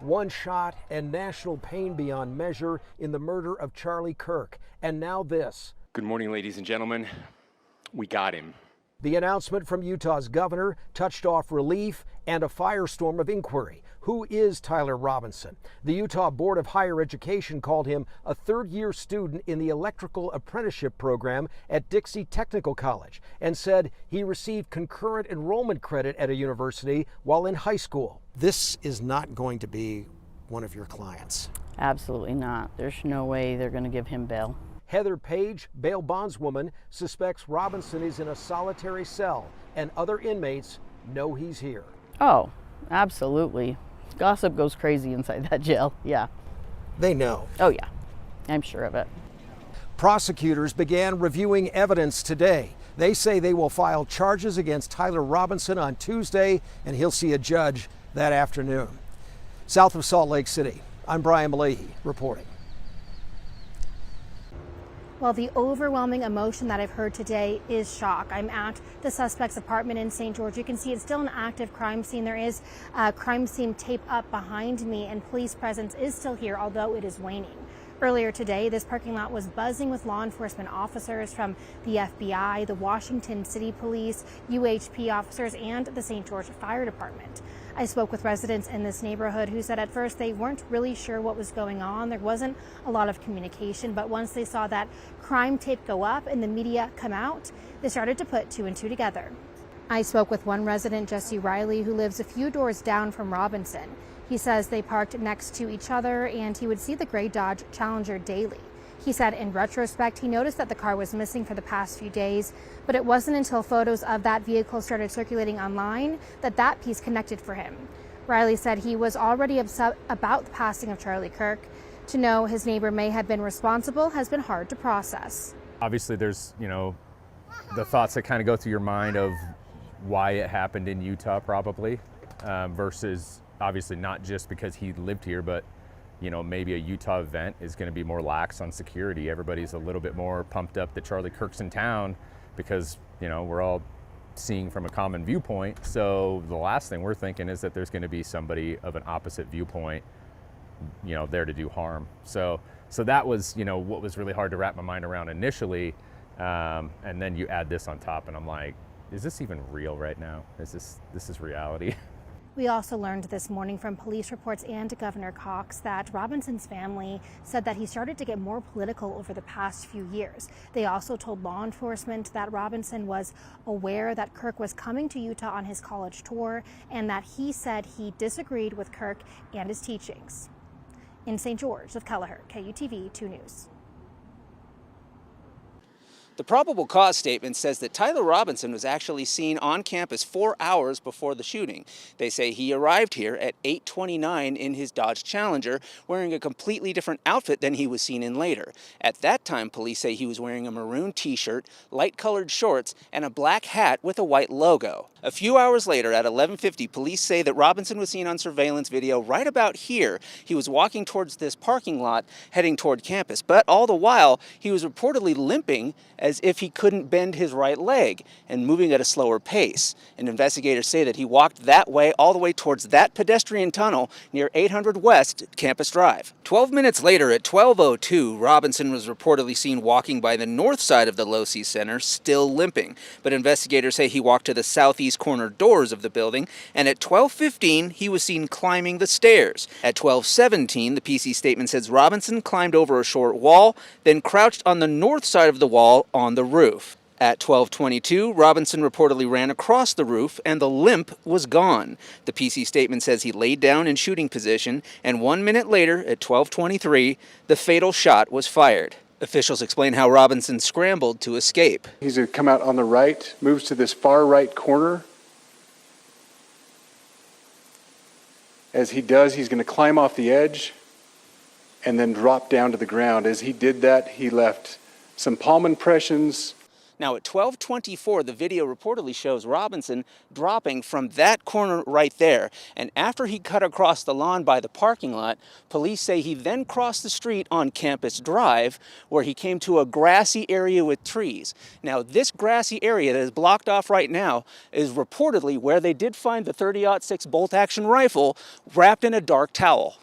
One shot and national pain beyond measure in the murder of Charlie Kirk. And now this. Good morning, ladies and gentlemen. We got him. The announcement from Utah's governor touched off relief and a firestorm of inquiry. Who is Tyler Robinson? The Utah Board of Higher Education called him a third-year student in the electrical apprenticeship program at Dixie Technical College and said he received concurrent enrollment credit at a university while in high school. This is not going to be one of your clients. Absolutely not. There's no way they're going to give him bail. Heather Page, bail bondswoman, suspects Robinson is in a solitary cell and other inmates know he's here. Oh, absolutely. Gossip goes crazy inside that jail, yeah. They know. Oh yeah, I'm sure of it. Prosecutors began reviewing evidence today. They say they will file charges against Tyler Robinson on Tuesday, and he'll see a judge that afternoon. South of Salt Lake City, I'm Brian Malahi reporting. Well, the overwhelming emotion that I've heard today is shock. I'm at the suspect's apartment in St. George. You can see it's still an active crime scene. There is crime scene tape up behind me, and police presence is still here, although it is waning. Earlier today, this parking lot was buzzing with law enforcement officers from the FBI, the Washington City Police, UHP officers, and the St. George Fire Department. I spoke with residents in this neighborhood who said at first they weren't really sure what was going on. There wasn't a lot of communication, but once they saw that crime tape go up and the media come out, they started to put two and two together. I spoke with one resident, Jesse Riley, who lives a few doors down from Robinson. He says they parked next to each other and he would see the gray Dodge Challenger daily. He said in retrospect, he noticed that the car was missing for the past few days, but it wasn't until photos of that vehicle started circulating online that that piece connected for him. Riley said he was already upset about the passing of Charlie Kirk. To know his neighbor may have been responsible has been hard to process. Obviously there's, the thoughts that kind of go through your mind of why it happened in Utah probably, versus obviously not just because he lived here, but maybe a Utah event is going to be more lax on security. Everybody's a little bit more pumped up that Charlie Kirk's in town because, we're all seeing from a common viewpoint. So the last thing we're thinking is that there's going to be somebody of an opposite viewpoint, there to do harm. So that was, what was really hard to wrap my mind around initially. And then you add this on top and I'm like, is this even real right now? This is reality? We also learned this morning from police reports and Governor Cox that Robinson's family said that he started to get more political over the past few years. They also told law enforcement that Robinson was aware that Kirk was coming to Utah on his college tour and that he said he disagreed with Kirk and his teachings. In St. George of Kelleher, KUTV 2 News. The probable cause statement says that Tyler Robinson was actually seen on campus 4 hours before the shooting. They say he arrived here at 8:29 in his Dodge Challenger, wearing a completely different outfit than he was seen in later. At that time, police say he was wearing a maroon t-shirt, light-colored shorts, and a black hat with a white logo. A few hours later, at 11:50, police say that Robinson was seen on surveillance video right about here. He was walking towards this parking lot, heading toward campus, but all the while, he was reportedly limping as if he couldn't bend his right leg and moving at a slower pace. And investigators say that he walked that way all the way towards that pedestrian tunnel near 800 West Campus Drive. 12 minutes later at 12:02, Robinson was reportedly seen walking by the north side of the Low-C Center, still limping. But investigators say he walked to the southeast corner doors of the building, and at 12:15, he was seen climbing the stairs. At 12:17, the PC statement says Robinson climbed over a short wall, then crouched on the north side of the wall on the roof. At 12:22, Robinson reportedly ran across the roof and the limp was gone. The PC statement says he laid down in shooting position, and 1 minute later, at 12:23, the fatal shot was fired. Officials explain how Robinson scrambled to escape. He's going to come out on the right, moves to this far right corner. As he does, he's going to climb off the edge and then drop down to the ground. As he did that, he left some palm impressions. Now at 12:24, the video reportedly shows Robinson dropping from that corner right there. And after he cut across the lawn by the parking lot, police say he then crossed the street on Campus Drive, where he came to a grassy area with trees. Now this grassy area that is blocked off right now is reportedly where they did find the .30-06 bolt-action rifle wrapped in a dark towel.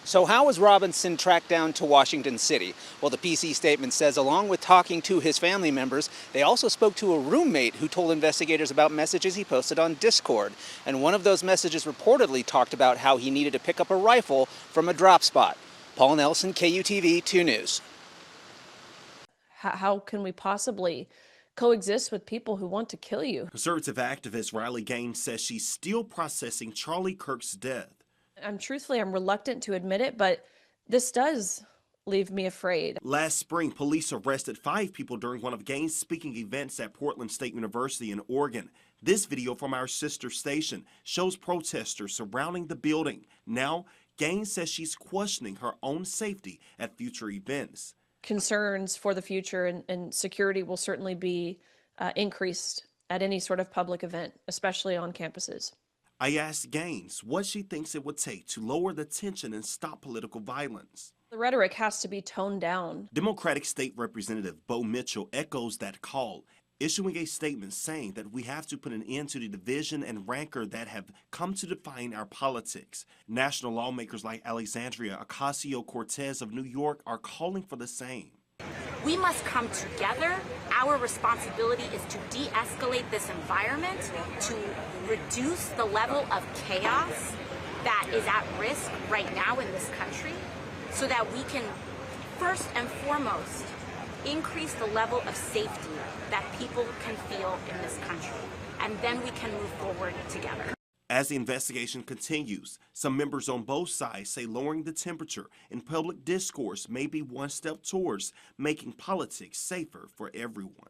So how was Robinson tracked down to Washington City? Well, the PC statement says along with talking to his family members, they also spoke to a roommate who told investigators about messages he posted on Discord. And one of those messages reportedly talked about how he needed to pick up a rifle from a drop spot. Paul Nelson, KUTV 2 News. How can we possibly coexist with people who want to kill you? Conservative activist Riley Gaines says she's still processing Charlie Kirk's death. I'm reluctant to admit it, but this does leave me afraid. Last spring, police arrested 5 people during one of Gaines' speaking events at Portland State University in Oregon. This video from our sister station shows protesters surrounding the building. Now, Gaines says she's questioning her own safety at future events. Concerns for the future and security will certainly be increased at any sort of public event, especially on campuses. I asked Gaines what she thinks it would take to lower the tension and stop political violence. The rhetoric has to be toned down. Democratic State Representative Bo Mitchell echoes that call, issuing a statement saying that we have to put an end to the division and rancor that have come to define our politics. National lawmakers like Alexandria Ocasio-Cortez of New York are calling for the same. We must come together. Our responsibility is to de-escalate this environment, to reduce the level of chaos that is at risk right now in this country, so that we can, first and foremost, increase the level of safety that people can feel in this country. And then we can move forward together. As the investigation continues, some members on both sides say lowering the temperature in public discourse may be one step towards making politics safer for everyone.